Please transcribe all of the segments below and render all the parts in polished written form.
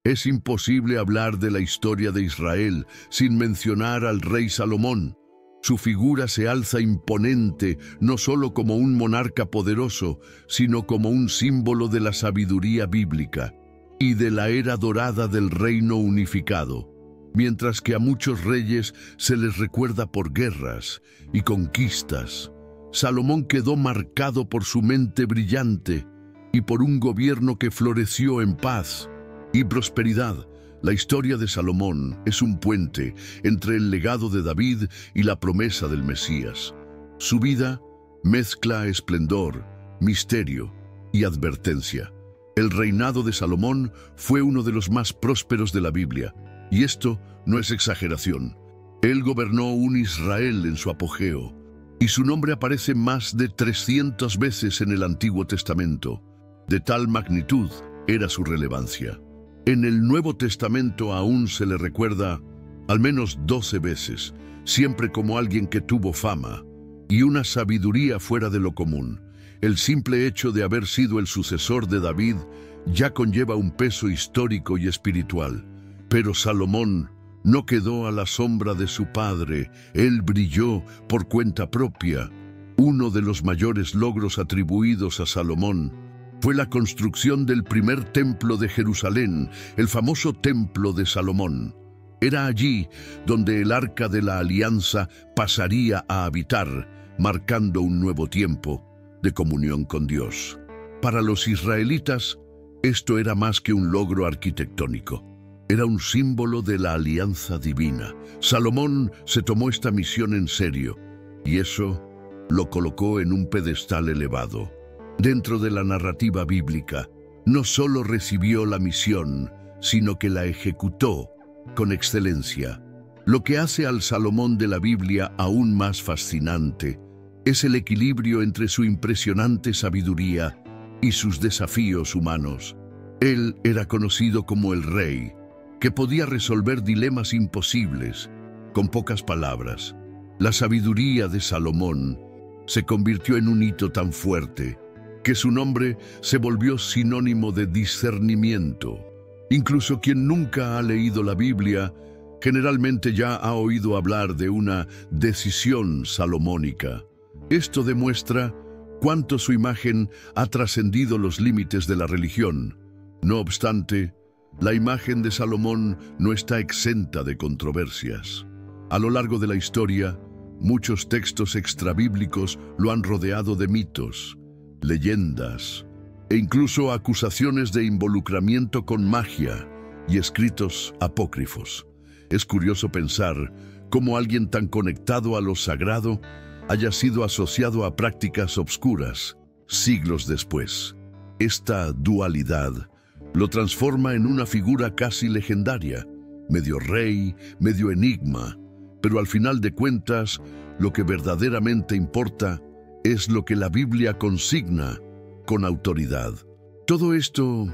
Es imposible hablar de la historia de Israel sin mencionar al rey Salomón. Su figura se alza imponente no solo como un monarca poderoso, sino como un símbolo de la sabiduría bíblica y de la era dorada del reino unificado. Mientras que a muchos reyes se les recuerda por guerras y conquistas, Salomón quedó marcado por su mente brillante y por un gobierno que floreció en paz y prosperidad. La historia de Salomón es un puente entre el legado de David y la promesa del Mesías. Su vida mezcla esplendor, misterio y advertencia. El reinado de Salomón fue uno de los más prósperos de la Biblia, y esto no es exageración. Él gobernó un Israel en su apogeo, y su nombre aparece más de 300 veces en el Antiguo Testamento. De tal magnitud era su relevancia. En el Nuevo Testamento aún se le recuerda al menos 12 veces, siempre como alguien que tuvo fama y una sabiduría fuera de lo común. El simple hecho de haber sido el sucesor de David ya conlleva un peso histórico y espiritual. Pero Salomón no quedó a la sombra de su padre, él brilló por cuenta propia. Uno de los mayores logros atribuidos a Salomón fue la construcción del primer templo de Jerusalén, el famoso Templo de Salomón. Era allí donde el Arca de la Alianza pasaría a habitar, marcando un nuevo tiempo de comunión con Dios. Para los israelitas, esto era más que un logro arquitectónico. Era un símbolo de la alianza divina. Salomón se tomó esta misión en serio, y eso lo colocó en un pedestal elevado. Dentro de la narrativa bíblica, no solo recibió la misión, sino que la ejecutó con excelencia. Lo que hace al Salomón de la Biblia aún más fascinante es el equilibrio entre su impresionante sabiduría y sus desafíos humanos. Él era conocido como el rey, que podía resolver dilemas imposibles con pocas palabras. La sabiduría de Salomón se convirtió en un hito tan fuerte que su nombre se volvió sinónimo de discernimiento. Incluso quien nunca ha leído la Biblia generalmente ya ha oído hablar de una decisión salomónica. Esto demuestra cuánto su imagen ha trascendido los límites de la religión. No obstante, la imagen de Salomón no está exenta de controversias. A lo largo de la historia, muchos textos extrabíblicos lo han rodeado de mitos, leyendas e incluso acusaciones de involucramiento con magia y escritos apócrifos. Es curioso pensar cómo alguien tan conectado a lo sagrado haya sido asociado a prácticas obscuras siglos después. Esta dualidad lo transforma en una figura casi legendaria, medio rey, medio enigma, pero al final de cuentas, lo que verdaderamente importa es lo que la Biblia consigna con autoridad. Todo esto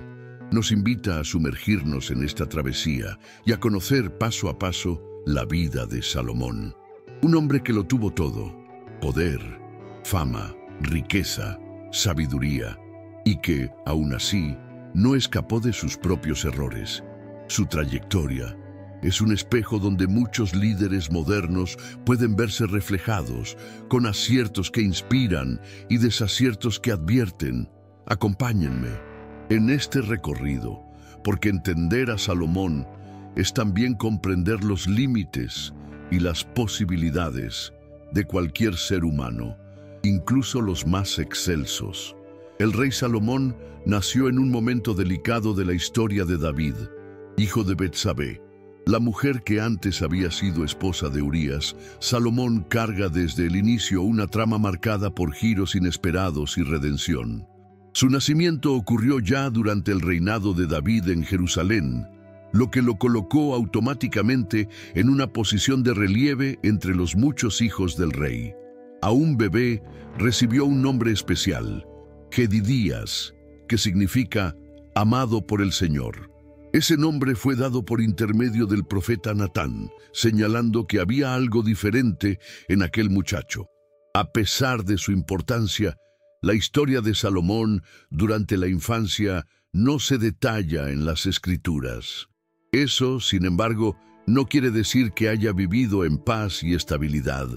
nos invita a sumergirnos en esta travesía y a conocer paso a paso la vida de Salomón. Un hombre que lo tuvo todo: poder, fama, riqueza, sabiduría, y que, aún así, no escapó de sus propios errores. Su trayectoria es un espejo donde muchos líderes modernos pueden verse reflejados, con aciertos que inspiran y desaciertos que advierten. Acompáñenme en este recorrido, porque entender a Salomón es también comprender los límites y las posibilidades de cualquier ser humano, incluso los más excelsos. El rey Salomón nació en un momento delicado de la historia de David, hijo de Betsabé, la mujer que antes había sido esposa de Urías. Salomón carga desde el inicio una trama marcada por giros inesperados y redención. Su nacimiento ocurrió ya durante el reinado de David en Jerusalén, lo que lo colocó automáticamente en una posición de relieve entre los muchos hijos del rey. Aún bebé, recibió un nombre especial, Jedidías, que significa amado por el Señor. Ese nombre fue dado por intermedio del profeta Natán, señalando que había algo diferente en aquel muchacho. A pesar de su importancia, la historia de Salomón durante la infancia no se detalla en las Escrituras. Eso, sin embargo, no quiere decir que haya vivido en paz y estabilidad.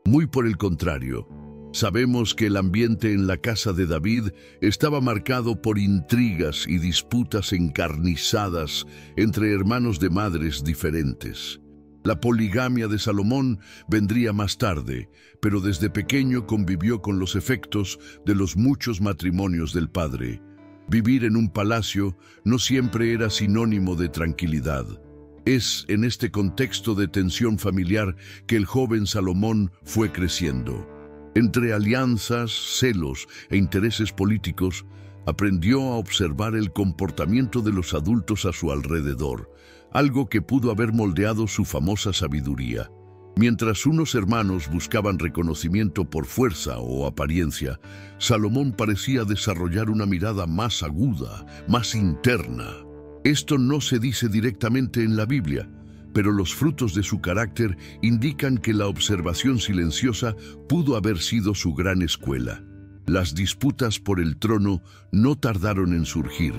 Muy por el contrario. Sabemos que el ambiente en la casa de David estaba marcado por intrigas y disputas encarnizadas entre hermanos de madres diferentes. La poligamia de Salomón vendría más tarde, pero desde pequeño convivió con los efectos de los muchos matrimonios del padre. Vivir en un palacio no siempre era sinónimo de tranquilidad. Es en este contexto de tensión familiar que el joven Salomón fue creciendo. Entre alianzas, celos e intereses políticos, aprendió a observar el comportamiento de los adultos a su alrededor, algo que pudo haber moldeado su famosa sabiduría. Mientras unos hermanos buscaban reconocimiento por fuerza o apariencia, Salomón parecía desarrollar una mirada más aguda, más interna. Esto no se dice directamente en la Biblia, pero los frutos de su carácter indican que la observación silenciosa pudo haber sido su gran escuela. Las disputas por el trono no tardaron en surgir.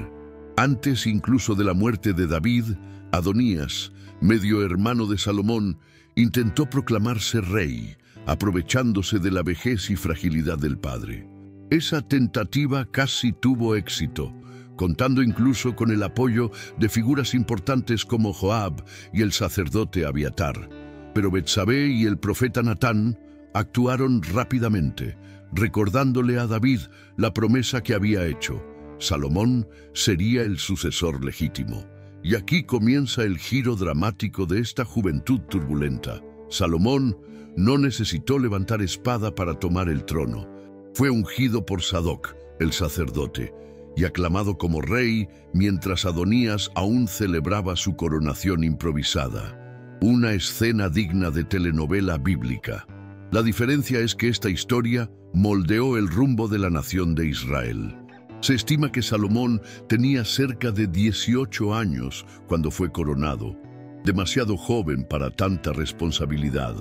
Antes incluso de la muerte de David, Adonías, medio hermano de Salomón, intentó proclamarse rey, aprovechándose de la vejez y fragilidad del padre. Esa tentativa casi tuvo éxito, contando incluso con el apoyo de figuras importantes como Joab y el sacerdote Abiatar. Pero Betsabé y el profeta Natán actuaron rápidamente, recordándole a David la promesa que había hecho. Salomón sería el sucesor legítimo. Y aquí comienza el giro dramático de esta juventud turbulenta. Salomón no necesitó levantar espada para tomar el trono. Fue ungido por Sadoc, el sacerdote, y aclamado como rey mientras Adonías aún celebraba su coronación improvisada. Una escena digna de telenovela bíblica. La diferencia es que esta historia moldeó el rumbo de la nación de Israel. Se estima que Salomón tenía cerca de 18 años cuando fue coronado, demasiado joven para tanta responsabilidad,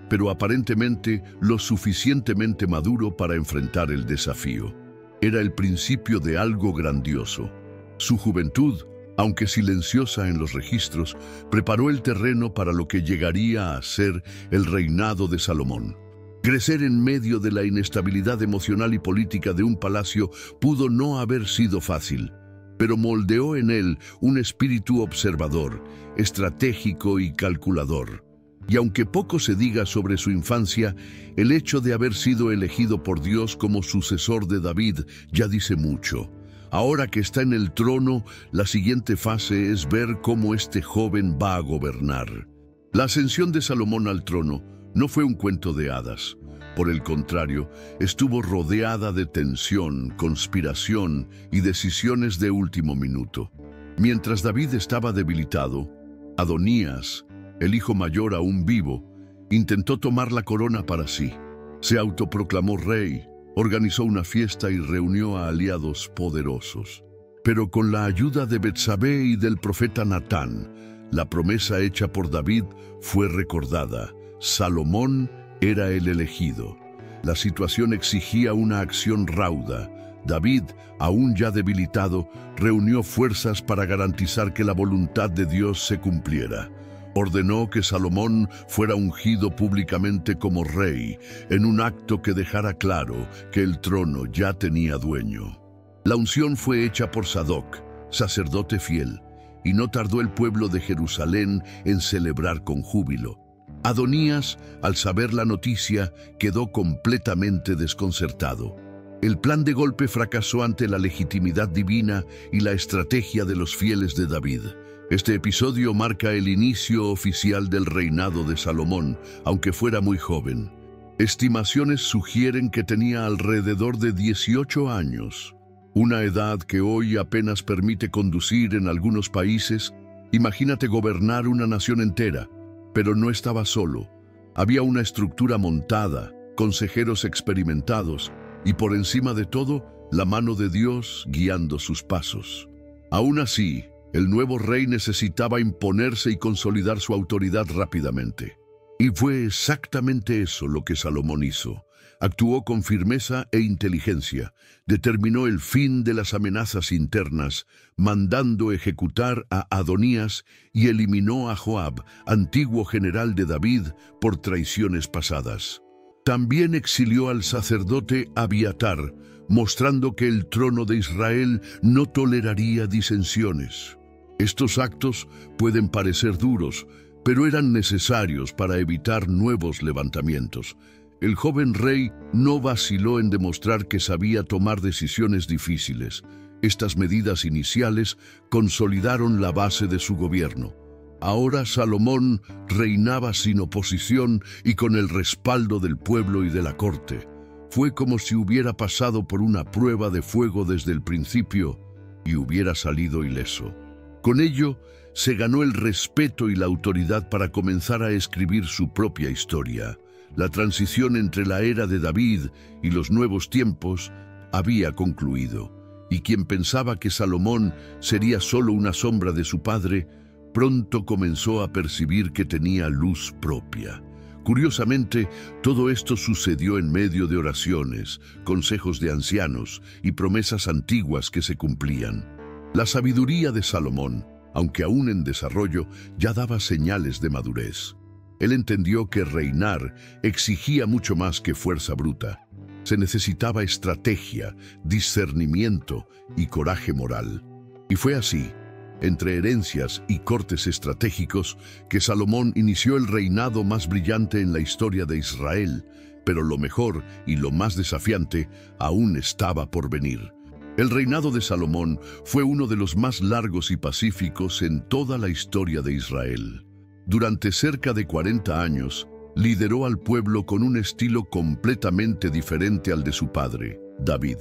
pero aparentemente lo suficientemente maduro para enfrentar el desafío. Era el principio de algo grandioso. Su juventud, aunque silenciosa en los registros, preparó el terreno para lo que llegaría a ser el reinado de Salomón. Crecer en medio de la inestabilidad emocional y política de un palacio pudo no haber sido fácil, pero moldeó en él un espíritu observador, estratégico y calculador. Y aunque poco se diga sobre su infancia, el hecho de haber sido elegido por Dios como sucesor de David ya dice mucho. Ahora que está en el trono, la siguiente fase es ver cómo este joven va a gobernar. La ascensión de Salomón al trono no fue un cuento de hadas. Por el contrario, estuvo rodeada de tensión, conspiración y decisiones de último minuto. Mientras David estaba debilitado, Adonías, el hijo mayor aún vivo, intentó tomar la corona para sí. Se autoproclamó rey, organizó una fiesta y reunió a aliados poderosos. Pero con la ayuda de Betsabé y del profeta Natán, la promesa hecha por David fue recordada. Salomón era el elegido. La situación exigía una acción rauda. David, aún ya debilitado, reunió fuerzas para garantizar que la voluntad de Dios se cumpliera. Ordenó que Salomón fuera ungido públicamente como rey, en un acto que dejara claro que el trono ya tenía dueño. La unción fue hecha por Sadoc, sacerdote fiel, y no tardó el pueblo de Jerusalén en celebrar con júbilo. Adonías, al saber la noticia, quedó completamente desconcertado. El plan de golpe fracasó ante la legitimidad divina y la estrategia de los fieles de David. Este episodio marca el inicio oficial del reinado de Salomón, aunque fuera muy joven. Estimaciones sugieren que tenía alrededor de 18 años, una edad que hoy apenas permite conducir en algunos países. Imagínate gobernar una nación entera, pero no estaba solo. Había una estructura montada, consejeros experimentados y por encima de todo, la mano de Dios guiando sus pasos. Aún así, el nuevo rey necesitaba imponerse y consolidar su autoridad rápidamente. Y fue exactamente eso lo que Salomón hizo. Actuó con firmeza e inteligencia, determinó el fin de las amenazas internas, mandando ejecutar a Adonías y eliminó a Joab, antiguo general de David, por traiciones pasadas. También exilió al sacerdote Abiatar, mostrando que el trono de Israel no toleraría disensiones. Estos actos pueden parecer duros, pero eran necesarios para evitar nuevos levantamientos. El joven rey no vaciló en demostrar que sabía tomar decisiones difíciles. Estas medidas iniciales consolidaron la base de su gobierno. Ahora Salomón reinaba sin oposición y con el respaldo del pueblo y de la corte. Fue como si hubiera pasado por una prueba de fuego desde el principio y hubiera salido ileso. Con ello, se ganó el respeto y la autoridad para comenzar a escribir su propia historia. La transición entre la era de David y los nuevos tiempos había concluido, y quien pensaba que Salomón sería solo una sombra de su padre, pronto comenzó a percibir que tenía luz propia. Curiosamente, todo esto sucedió en medio de oraciones, consejos de ancianos y promesas antiguas que se cumplían. La sabiduría de Salomón, aunque aún en desarrollo, ya daba señales de madurez. Él entendió que reinar exigía mucho más que fuerza bruta. Se necesitaba estrategia, discernimiento y coraje moral. Y fue así, entre herencias y cortes estratégicos, que Salomón inició el reinado más brillante en la historia de Israel, pero lo mejor y lo más desafiante aún estaba por venir. El reinado de Salomón fue uno de los más largos y pacíficos en toda la historia de Israel. Durante cerca de 40 años, lideró al pueblo con un estilo completamente diferente al de su padre, David.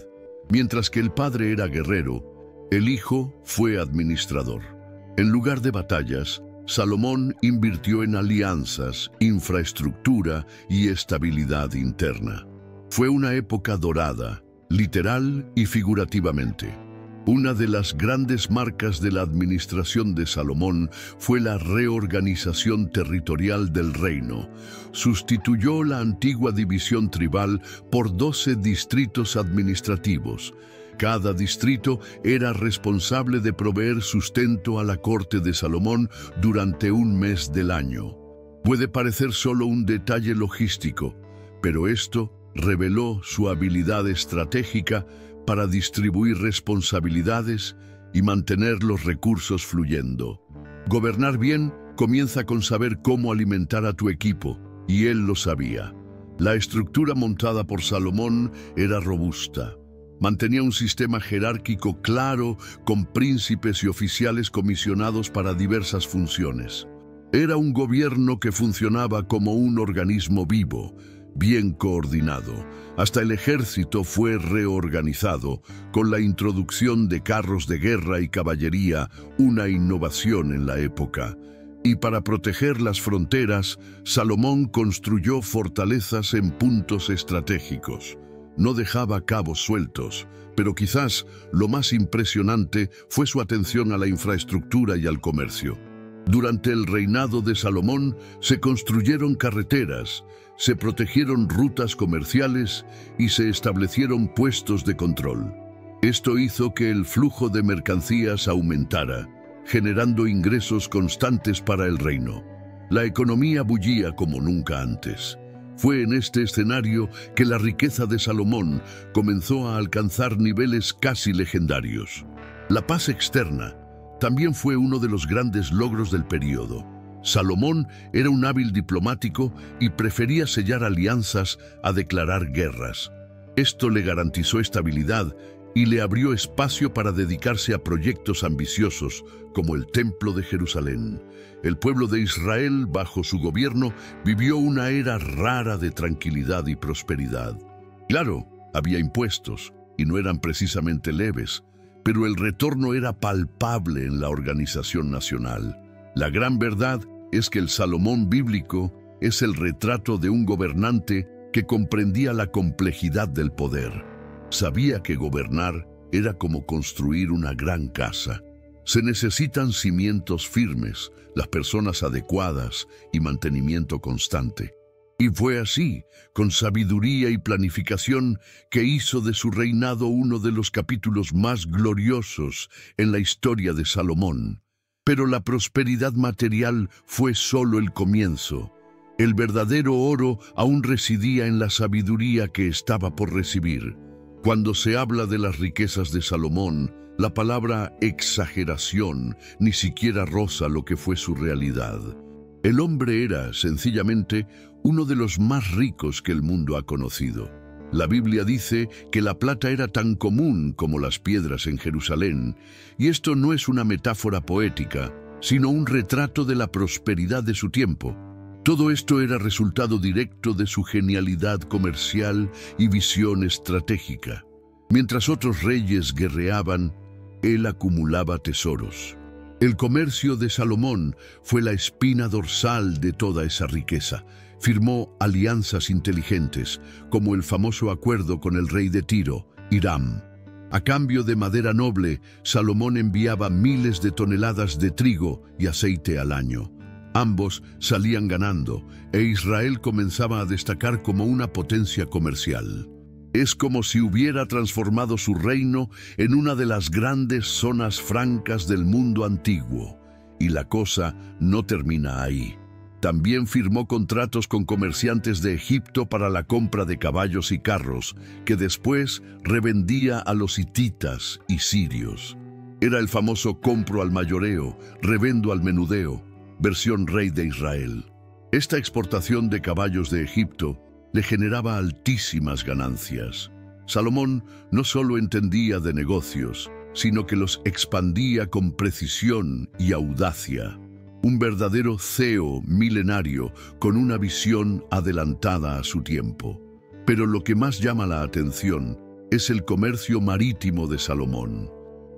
Mientras que el padre era guerrero, el hijo fue administrador. En lugar de batallas, Salomón invirtió en alianzas, infraestructura y estabilidad interna. Fue una época dorada, literal y figurativamente. Una de las grandes marcas de la administración de Salomón fue la reorganización territorial del reino. Sustituyó la antigua división tribal por 12 distritos administrativos. Cada distrito era responsable de proveer sustento a la corte de Salomón durante un mes del año. Puede parecer solo un detalle logístico, pero esto reveló su habilidad estratégica para distribuir responsabilidades y mantener los recursos fluyendo. Gobernar bien comienza con saber cómo alimentar a tu equipo, y él lo sabía. La estructura montada por Salomón era robusta. Mantenía un sistema jerárquico claro, con príncipes y oficiales comisionados para diversas funciones. Era un gobierno que funcionaba como un organismo vivo, bien coordinado. Hasta el ejército fue reorganizado con la introducción de carros de guerra y caballería, una innovación en la época. Y para proteger las fronteras, Salomón construyó fortalezas en puntos estratégicos. No dejaba cabos sueltos, pero quizás lo más impresionante fue su atención a la infraestructura y al comercio. Durante el reinado de Salomón se construyeron carreteras, se protegieron rutas comerciales y se establecieron puestos de control. Esto hizo que el flujo de mercancías aumentara, generando ingresos constantes para el reino. La economía bullía como nunca antes. Fue en este escenario que la riqueza de Salomón comenzó a alcanzar niveles casi legendarios. La paz externa también fue uno de los grandes logros del período. Salomón era un hábil diplomático y prefería sellar alianzas a declarar guerras. Esto le garantizó estabilidad y le abrió espacio para dedicarse a proyectos ambiciosos como el Templo de Jerusalén. El pueblo de Israel, bajo su gobierno, vivió una era rara de tranquilidad y prosperidad. Claro, había impuestos, y no eran precisamente leves, pero el retorno era palpable en la organización nacional. La gran verdad es que el Salomón bíblico es el retrato de un gobernante que comprendía la complejidad del poder. Sabía que gobernar era como construir una gran casa. Se necesitan cimientos firmes, las personas adecuadas y mantenimiento constante. Y fue así, con sabiduría y planificación, que hizo de su reinado uno de los capítulos más gloriosos en la historia de Salomón. Pero la prosperidad material fue solo el comienzo. El verdadero oro aún residía en la sabiduría que estaba por recibir. Cuando se habla de las riquezas de Salomón, la palabra exageración ni siquiera roza lo que fue su realidad. El hombre era, sencillamente, uno de los más ricos que el mundo ha conocido. La Biblia dice que la plata era tan común como las piedras en Jerusalén, y esto no es una metáfora poética, sino un retrato de la prosperidad de su tiempo. Todo esto era resultado directo de su genialidad comercial y visión estratégica. Mientras otros reyes guerreaban, él acumulaba tesoros. El comercio de Salomón fue la espina dorsal de toda esa riqueza. Firmó alianzas inteligentes, como el famoso acuerdo con el rey de Tiro, Hiram. A cambio de madera noble, Salomón enviaba miles de toneladas de trigo y aceite al año. Ambos salían ganando, e Israel comenzaba a destacar como una potencia comercial. Es como si hubiera transformado su reino en una de las grandes zonas francas del mundo antiguo. Y la cosa no termina ahí. También firmó contratos con comerciantes de Egipto para la compra de caballos y carros, que después revendía a los hititas y sirios. Era el famoso compro al mayoreo, revendo al menudeo, versión rey de Israel. Esta exportación de caballos de Egipto le generaba altísimas ganancias. Salomón no solo entendía de negocios, sino que los expandía con precisión y audacia. Un verdadero CEO milenario con una visión adelantada a su tiempo. Pero lo que más llama la atención es el comercio marítimo de Salomón.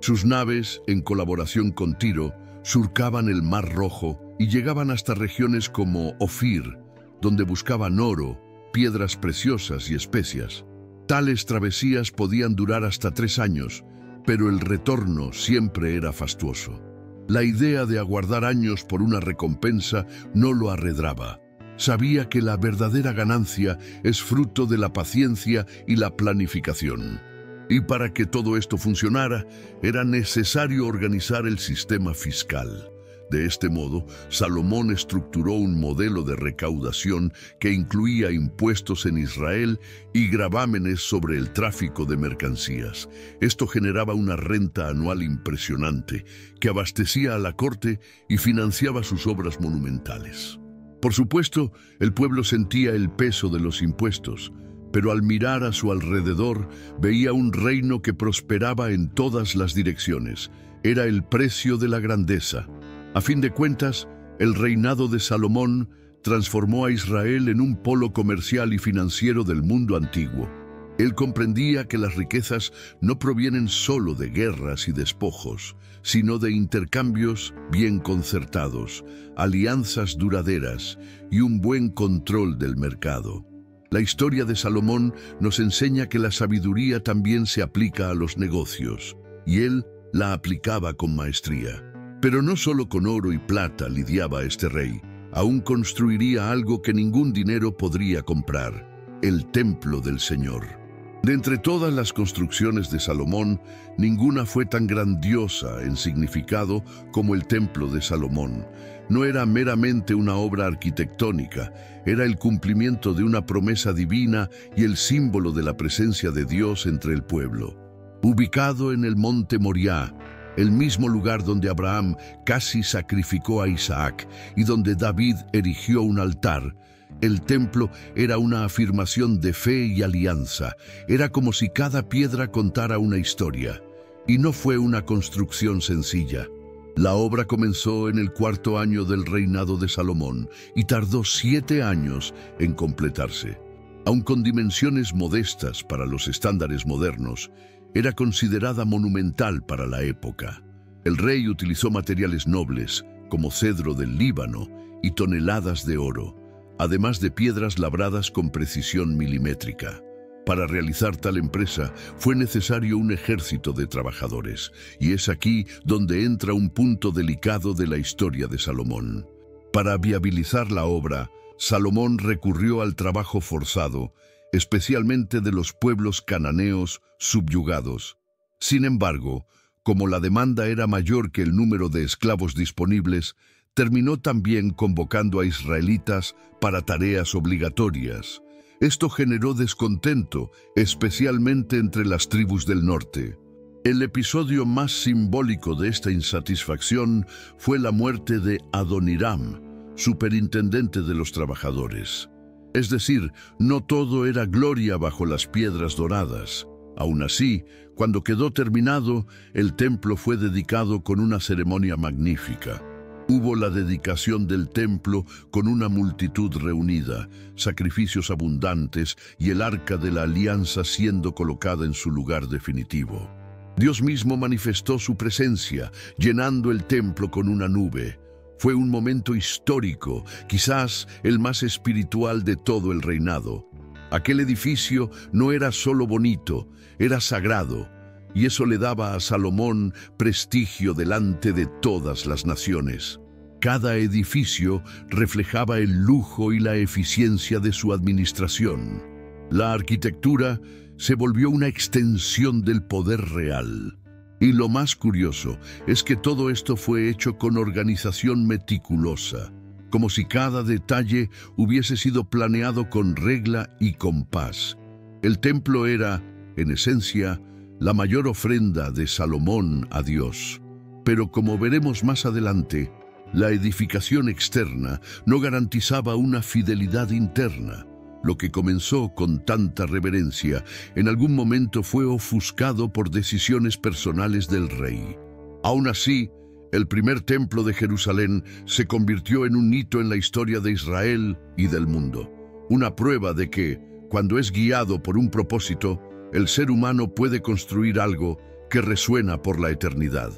Sus naves, en colaboración con Tiro, surcaban el Mar Rojo y llegaban hasta regiones como Ofir, donde buscaban oro, piedras preciosas y especias. Tales travesías podían durar hasta 3 años, pero el retorno siempre era fastuoso. La idea de aguardar años por una recompensa no lo arredraba. Sabía que la verdadera ganancia es fruto de la paciencia y la planificación. Y para que todo esto funcionara, era necesario organizar el sistema fiscal. De este modo, Salomón estructuró un modelo de recaudación que incluía impuestos en Israel y gravámenes sobre el tráfico de mercancías. Esto generaba una renta anual impresionante que abastecía a la corte y financiaba sus obras monumentales. Por supuesto, el pueblo sentía el peso de los impuestos, pero al mirar a su alrededor veía un reino que prosperaba en todas las direcciones. Era el precio de la grandeza. A fin de cuentas, el reinado de Salomón transformó a Israel en un polo comercial y financiero del mundo antiguo. Él comprendía que las riquezas no provienen solo de guerras y despojos, sino de intercambios bien concertados, alianzas duraderas y un buen control del mercado. La historia de Salomón nos enseña que la sabiduría también se aplica a los negocios, y él la aplicaba con maestría. Pero no solo con oro y plata lidiaba este rey, aún construiría algo que ningún dinero podría comprar, el templo del Señor. De entre todas las construcciones de Salomón, ninguna fue tan grandiosa en significado como el templo de Salomón. No era meramente una obra arquitectónica, era el cumplimiento de una promesa divina y el símbolo de la presencia de Dios entre el pueblo. Ubicado en el monte Moriah, el mismo lugar donde Abraham casi sacrificó a Isaac y donde David erigió un altar, el templo era una afirmación de fe y alianza. Era como si cada piedra contara una historia. Y no fue una construcción sencilla. La obra comenzó en el 4º año del reinado de Salomón y tardó 7 años en completarse. Aun con dimensiones modestas para los estándares modernos, era considerada monumental para la época. El rey utilizó materiales nobles, como cedro del Líbano, y toneladas de oro, además de piedras labradas con precisión milimétrica. Para realizar tal empresa fue necesario un ejército de trabajadores, y es aquí donde entra un punto delicado de la historia de Salomón. Para viabilizar la obra, Salomón recurrió al trabajo forzado, especialmente de los pueblos cananeos subyugados. Sin embargo, como la demanda era mayor que el número de esclavos disponibles, terminó también convocando a israelitas para tareas obligatorias. Esto generó descontento, especialmente entre las tribus del norte. El episodio más simbólico de esta insatisfacción fue la muerte de Adoniram, superintendente de los trabajadores. Es decir, no todo era gloria bajo las piedras doradas. Aún así, cuando quedó terminado, el templo fue dedicado con una ceremonia magnífica. Hubo la dedicación del templo con una multitud reunida, sacrificios abundantes y el arca de la alianza siendo colocada en su lugar definitivo. Dios mismo manifestó su presencia, llenando el templo con una nube. Fue un momento histórico, quizás el más espiritual de todo el reinado. Aquel edificio no era solo bonito, era sagrado, y eso le daba a Salomón prestigio delante de todas las naciones. Cada edificio reflejaba el lujo y la eficiencia de su administración. La arquitectura se volvió una extensión del poder real. Y lo más curioso es que todo esto fue hecho con organización meticulosa, como si cada detalle hubiese sido planeado con regla y compás. El templo era, en esencia, la mayor ofrenda de Salomón a Dios. Pero como veremos más adelante, la edificación externa no garantizaba una fidelidad interna. Lo que comenzó con tanta reverencia, en algún momento fue ofuscado por decisiones personales del rey. Aún así, el primer templo de Jerusalén se convirtió en un hito en la historia de Israel y del mundo. Una prueba de que, cuando es guiado por un propósito, el ser humano puede construir algo que resuena por la eternidad.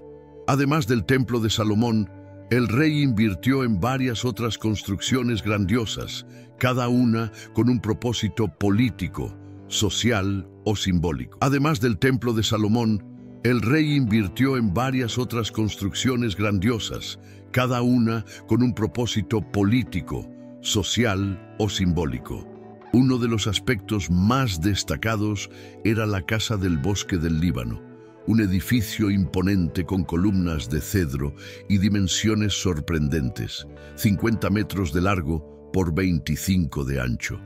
Además del templo de Salomón, el rey invirtió en varias otras construcciones grandiosas, cada una con un propósito político, social o simbólico. Además del templo de Salomón, el rey invirtió en varias otras construcciones grandiosas, cada una con un propósito político, social o simbólico. Uno de los aspectos más destacados era la Casa del Bosque del Líbano, un edificio imponente con columnas de cedro y dimensiones sorprendentes, 50 metros de largo por 25 de ancho.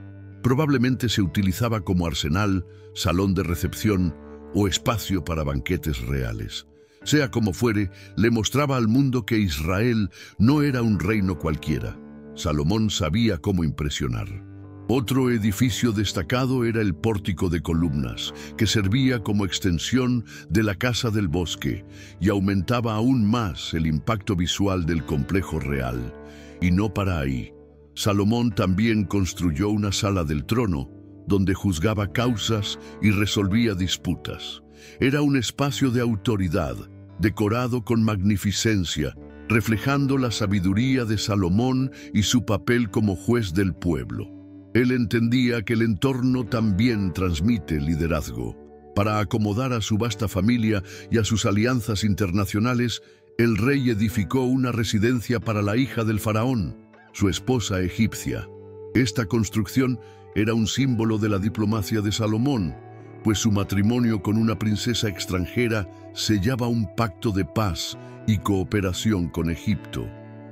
Probablemente se utilizaba como arsenal, salón de recepción o espacio para banquetes reales. Sea como fuere, le mostraba al mundo que Israel no era un reino cualquiera. Salomón sabía cómo impresionar. Otro edificio destacado era el pórtico de columnas, que servía como extensión de la Casa del Bosque y aumentaba aún más el impacto visual del complejo real. Y no para ahí. Salomón también construyó una sala del trono, donde juzgaba causas y resolvía disputas. Era un espacio de autoridad, decorado con magnificencia, reflejando la sabiduría de Salomón y su papel como juez del pueblo. Él entendía que el entorno también transmite liderazgo. Para acomodar a su vasta familia y a sus alianzas internacionales, el rey edificó una residencia para la hija del faraón, su esposa egipcia. Esta construcción era un símbolo de la diplomacia de Salomón, pues su matrimonio con una princesa extranjera sellaba un pacto de paz y cooperación con Egipto.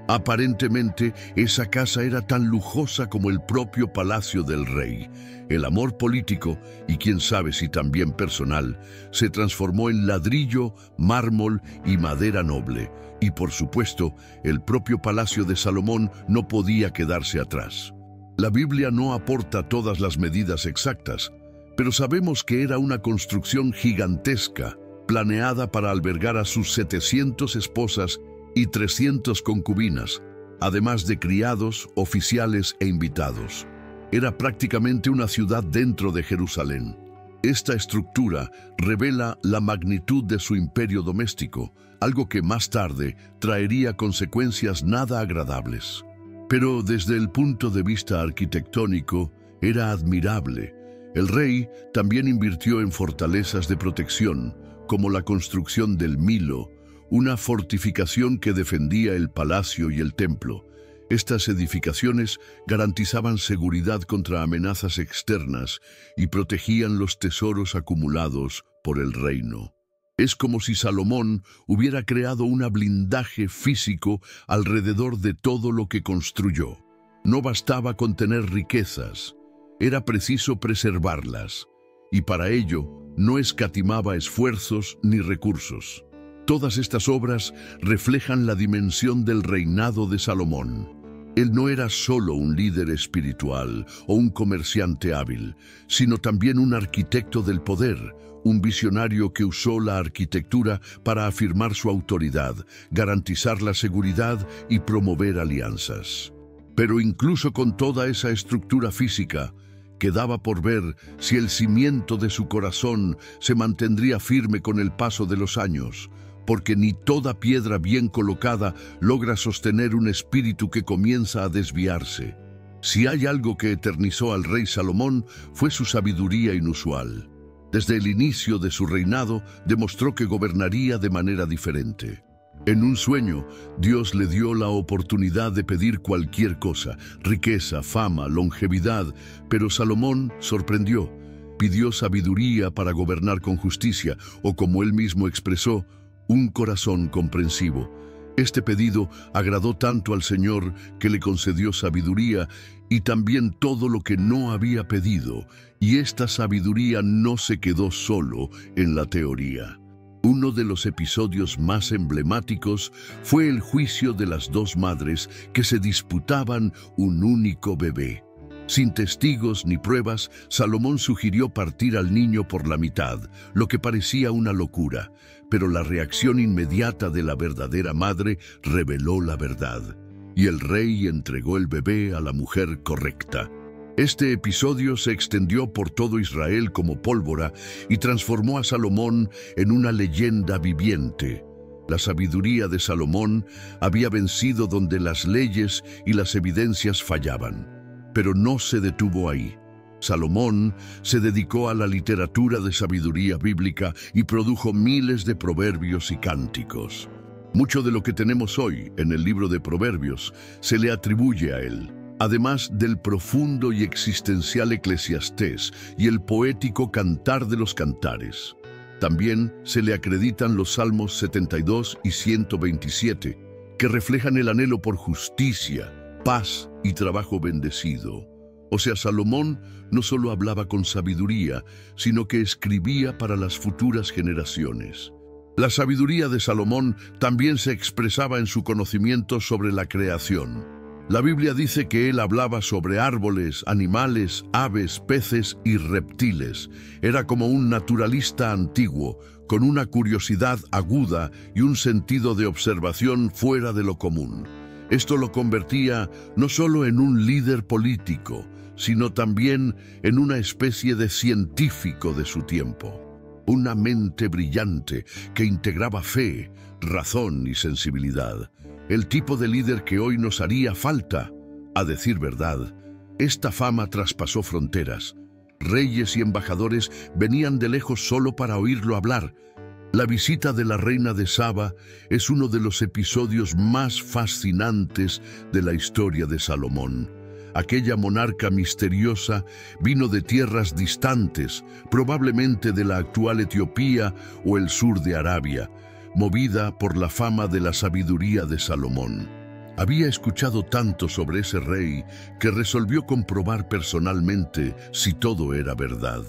Aparentemente, esa casa era tan lujosa como el propio palacio del rey. El amor político, y quién sabe si también personal, se transformó en ladrillo, mármol y madera noble. Y por supuesto, el propio palacio de Salomón no podía quedarse atrás. La Biblia no aporta todas las medidas exactas, pero sabemos que era una construcción gigantesca, planeada para albergar a sus 700 esposas y 300 concubinas, además de criados, oficiales e invitados. Era prácticamente una ciudad dentro de Jerusalén. Esta estructura revela la magnitud de su imperio doméstico, algo que más tarde traería consecuencias nada agradables. Pero desde el punto de vista arquitectónico, era admirable. El rey también invirtió en fortalezas de protección, como la construcción del Milo, una fortificación que defendía el palacio y el templo. Estas edificaciones garantizaban seguridad contra amenazas externas y protegían los tesoros acumulados por el reino. Es como si Salomón hubiera creado un blindaje físico alrededor de todo lo que construyó. No bastaba con tener riquezas, era preciso preservarlas, y para ello no escatimaba esfuerzos ni recursos. Todas estas obras reflejan la dimensión del reinado de Salomón. Él no era solo un líder espiritual o un comerciante hábil, sino también un arquitecto del poder, un visionario que usó la arquitectura para afirmar su autoridad, garantizar la seguridad y promover alianzas. Pero incluso con toda esa estructura física, quedaba por ver si el cimiento de su corazón se mantendría firme con el paso de los años, porque ni toda piedra bien colocada logra sostener un espíritu que comienza a desviarse. Si hay algo que eternizó al rey Salomón, fue su sabiduría inusual. Desde el inicio de su reinado, demostró que gobernaría de manera diferente. En un sueño, Dios le dio la oportunidad de pedir cualquier cosa, riqueza, fama, longevidad, pero Salomón sorprendió. Pidió sabiduría para gobernar con justicia, o como él mismo expresó, un corazón comprensivo. Este pedido agradó tanto al Señor que le concedió sabiduría y también todo lo que no había pedido, y esta sabiduría no se quedó solo en la teoría. Uno de los episodios más emblemáticos fue el juicio de las dos madres que se disputaban un único bebé. Sin testigos ni pruebas, Salomón sugirió partir al niño por la mitad, lo que parecía una locura, pero la reacción inmediata de la verdadera madre reveló la verdad, y el rey entregó el bebé a la mujer correcta. Este episodio se extendió por todo Israel como pólvora y transformó a Salomón en una leyenda viviente. La sabiduría de Salomón había vencido donde las leyes y las evidencias fallaban. Pero no se detuvo ahí. Salomón se dedicó a la literatura de sabiduría bíblica y produjo miles de proverbios y cánticos. Mucho de lo que tenemos hoy en el libro de Proverbios se le atribuye a él. Además del profundo y existencial Eclesiastés y el poético Cantar de los Cantares. También se le acreditan los Salmos 72 y 127, que reflejan el anhelo por justicia, paz y trabajo bendecido. O sea, Salomón no solo hablaba con sabiduría, sino que escribía para las futuras generaciones. La sabiduría de Salomón también se expresaba en su conocimiento sobre la creación. La Biblia dice que él hablaba sobre árboles, animales, aves, peces y reptiles. Era como un naturalista antiguo, con una curiosidad aguda y un sentido de observación fuera de lo común. Esto lo convertía no solo en un líder político, sino también en una especie de científico de su tiempo. Una mente brillante que integraba fe, razón y sensibilidad. El tipo de líder que hoy nos haría falta, a decir verdad. Esta fama traspasó fronteras. Reyes y embajadores venían de lejos solo para oírlo hablar. La visita de la reina de Saba es uno de los episodios más fascinantes de la historia de Salomón. Aquella monarca misteriosa vino de tierras distantes, probablemente de la actual Etiopía o el sur de Arabia, movida por la fama de la sabiduría de Salomón. Había escuchado tanto sobre ese rey que resolvió comprobar personalmente si todo era verdad.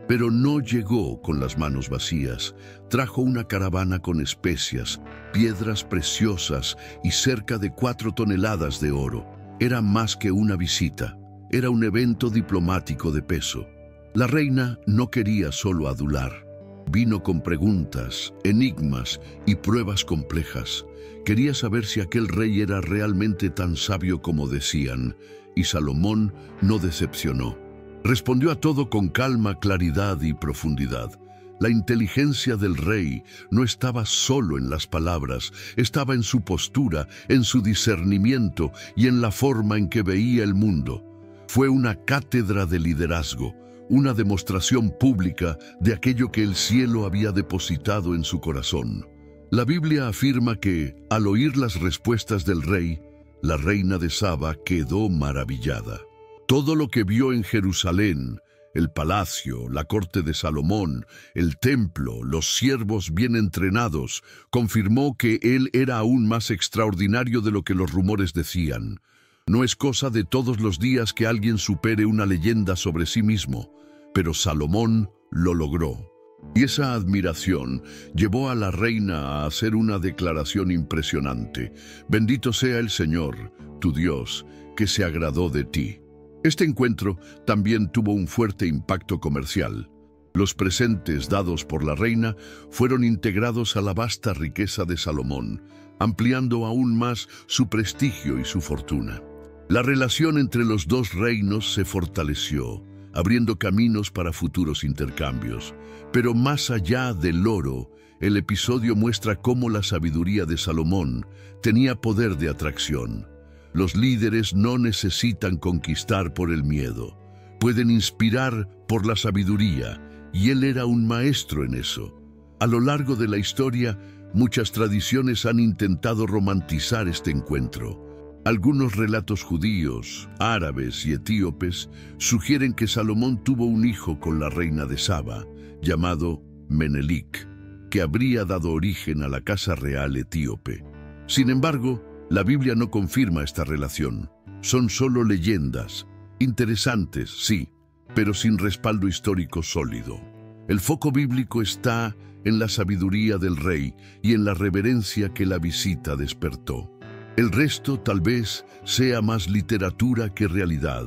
Pero no llegó con las manos vacías. Trajo una caravana con especias, piedras preciosas y cerca de 4 toneladas de oro. Era más que una visita, era un evento diplomático de peso. La reina no quería solo adular. Vino con preguntas, enigmas y pruebas complejas. Quería saber si aquel rey era realmente tan sabio como decían, y Salomón no decepcionó. Respondió a todo con calma, claridad y profundidad. La inteligencia del rey no estaba solo en las palabras, estaba en su postura, en su discernimiento y en la forma en que veía el mundo. Fue una cátedra de liderazgo, una demostración pública de aquello que el cielo había depositado en su corazón. La Biblia afirma que, al oír las respuestas del rey, La reina de Saba quedó maravillada. Todo lo que vio en Jerusalén, el palacio, la corte de Salomón, el templo, los siervos bien entrenados, confirmó que él era aún más extraordinario de lo que los rumores decían. No es cosa de todos los días que alguien supere una leyenda sobre sí mismo, pero Salomón lo logró. Y esa admiración llevó a la reina a hacer una declaración impresionante. Bendito sea el Señor, tu Dios, que se agradó de ti. Este encuentro también tuvo un fuerte impacto comercial. Los presentes dados por la reina fueron integrados a la vasta riqueza de Salomón, ampliando aún más su prestigio y su fortuna. La relación entre los dos reinos se fortaleció, abriendo caminos para futuros intercambios. Pero más allá del oro, el episodio muestra cómo la sabiduría de Salomón tenía poder de atracción. Los líderes no necesitan conquistar por el miedo, pueden inspirar por la sabiduría, y él era un maestro en eso. A lo largo de la historia, muchas tradiciones han intentado romantizar este encuentro. Algunos relatos judíos, árabes y etíopes sugieren que Salomón tuvo un hijo con la reina de Saba, llamado Menelik, que habría dado origen a la casa real etíope. Sin embargo, la Biblia no confirma esta relación. Son solo leyendas, interesantes, sí, pero sin respaldo histórico sólido. El foco bíblico está en la sabiduría del rey y en la reverencia que la visita despertó. El resto tal vez sea más literatura que realidad.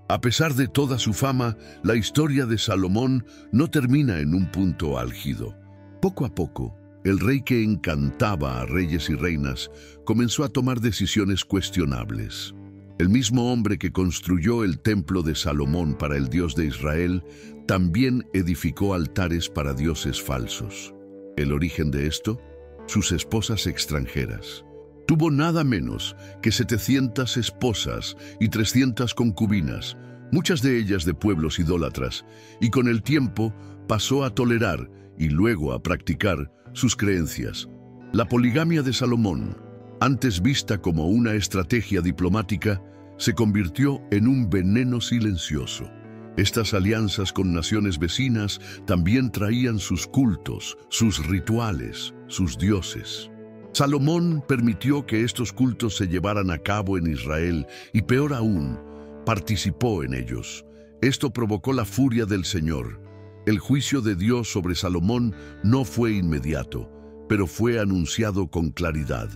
A pesar de toda su fama, la historia de Salomón no termina en un punto álgido. Poco a poco, el rey que encantaba a reyes y reinas comenzó a tomar decisiones cuestionables. El mismo hombre que construyó el templo de Salomón para el Dios de Israel también edificó altares para dioses falsos. ¿El origen de esto? Sus esposas extranjeras. Tuvo nada menos que 700 esposas y 300 concubinas, muchas de ellas de pueblos idólatras, y con el tiempo pasó a tolerar y luego a practicar sus creencias. La poligamia de Salomón, antes vista como una estrategia diplomática, se convirtió en un veneno silencioso. Estas alianzas con naciones vecinas también traían sus cultos, sus rituales, sus dioses. Salomón permitió que estos cultos se llevaran a cabo en Israel y, peor aún, participó en ellos. Esto provocó la furia del Señor. El juicio de Dios sobre Salomón no fue inmediato, pero fue anunciado con claridad.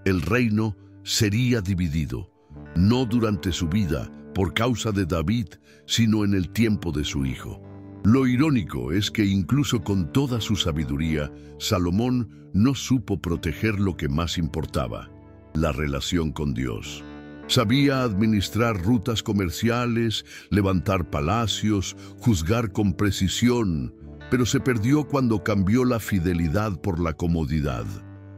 El reino sería dividido, no durante su vida, por causa de David, sino en el tiempo de su hijo. Lo irónico es que incluso con toda su sabiduría, Salomón no supo proteger lo que más importaba, la relación con Dios. Sabía administrar rutas comerciales, levantar palacios, juzgar con precisión, pero se perdió cuando cambió la fidelidad por la comodidad.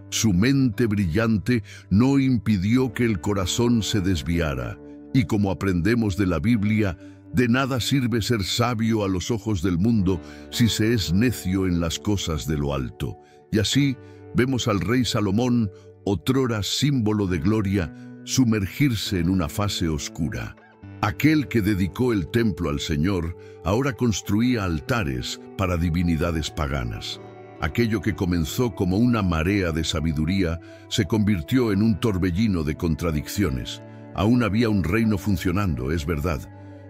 Su mente brillante no impidió que el corazón se desviara, y como aprendemos de la Biblia, de nada sirve ser sabio a los ojos del mundo si se es necio en las cosas de lo alto. Y así vemos al rey Salomón, otrora símbolo de gloria, sumergirse en una fase oscura. Aquel que dedicó el templo al Señor ahora construía altares para divinidades paganas. Aquello que comenzó como una marea de sabiduría se convirtió en un torbellino de contradicciones. Aún había un reino funcionando, es verdad,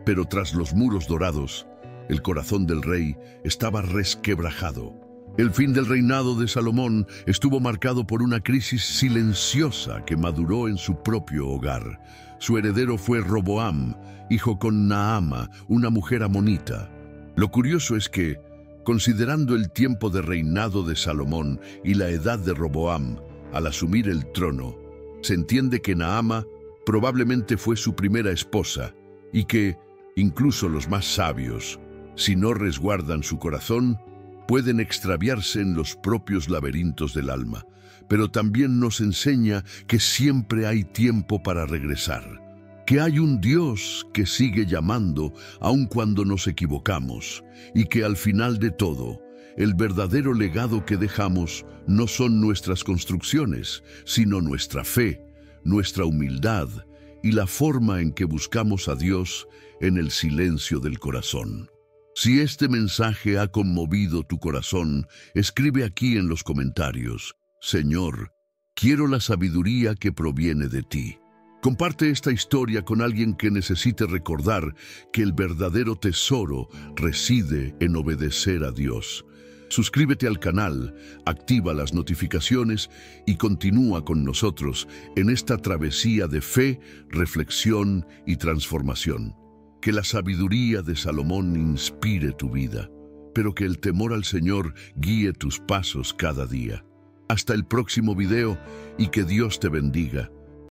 pero tras los muros dorados, el corazón del rey estaba resquebrajado. El fin del reinado de Salomón estuvo marcado por una crisis silenciosa que maduró en su propio hogar. Su heredero fue Roboam, hijo con Naama, una mujer amonita. Lo curioso es que, considerando el tiempo de reinado de Salomón y la edad de Roboam, al asumir el trono, se entiende que Naama probablemente fue su primera esposa y que, incluso los más sabios, si no resguardan su corazón, pueden extraviarse en los propios laberintos del alma, pero también nos enseña que siempre hay tiempo para regresar, que hay un Dios que sigue llamando aun cuando nos equivocamos, y que al final de todo, el verdadero legado que dejamos no son nuestras construcciones, sino nuestra fe, nuestra humildad y la forma en que buscamos a Dios en el silencio del corazón. Si este mensaje ha conmovido tu corazón, escribe aquí en los comentarios: Señor, quiero la sabiduría que proviene de ti. Comparte esta historia con alguien que necesite recordar que el verdadero tesoro reside en obedecer a Dios. Suscríbete al canal, activa las notificaciones y continúa con nosotros en esta travesía de fe, reflexión y transformación. Que la sabiduría de Salomón inspire tu vida, pero que el temor al Señor guíe tus pasos cada día. Hasta el próximo video y que Dios te bendiga.